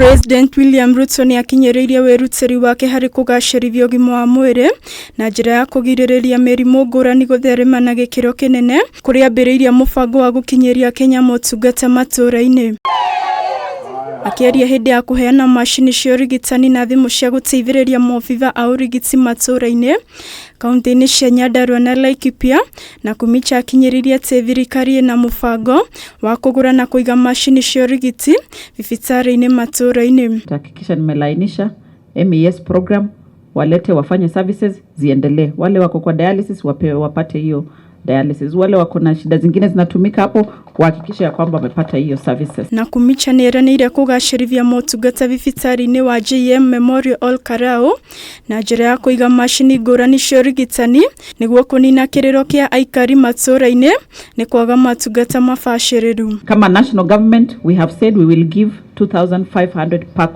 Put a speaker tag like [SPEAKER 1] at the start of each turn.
[SPEAKER 1] President William Ruto ni akinyereirie weruteri wake hari kugacirithia ũgima wa mwĩrĩ na njĩra ya kũgirĩrĩria mĩrimũ ngũrani gũtherema na gĩkĩro kĩnene kũrĩa ambĩrĩirie mũbango wa gũkinyĩria Kenya motungata matũra-inĩ. Akĩaria hĩndĩ ya kũheana macini cia ũrigitani na thimũ cia gũteithĩrĩria maobitha a ũrigiti matũra-inĩ kaunti-inĩ cia Nyandarua na Laikipia, Nakhumincha akinyĩrĩirie atĩ thirikari ĩna mũbango wa kũgũra na kũiga macini cia ũrigiti thibitarĩ-inĩ matũra-inĩ.
[SPEAKER 2] Tahakikisha nimelainisha MES program, walete wafanye services ziendelee. Wale wako kwa dialysis wapate hiyo dialysis. Wale wako na shida zingine zinatumika hapo kuhakikisha kwamba wamepata hiyo services.
[SPEAKER 1] Nakhumincha ni ERANIIRE kugacirithia motungata thibitarĩ-inĩ wa JM Memorial Karao na njĩra ya kũiga macini ngũrani cia ũrigitani nĩguo kũnina kĩrĩro kĩa aikari matũra-inĩ nĩ kwaga motungata mabacĩrĩru.
[SPEAKER 2] Kama national government, we have said we will give 2,500 per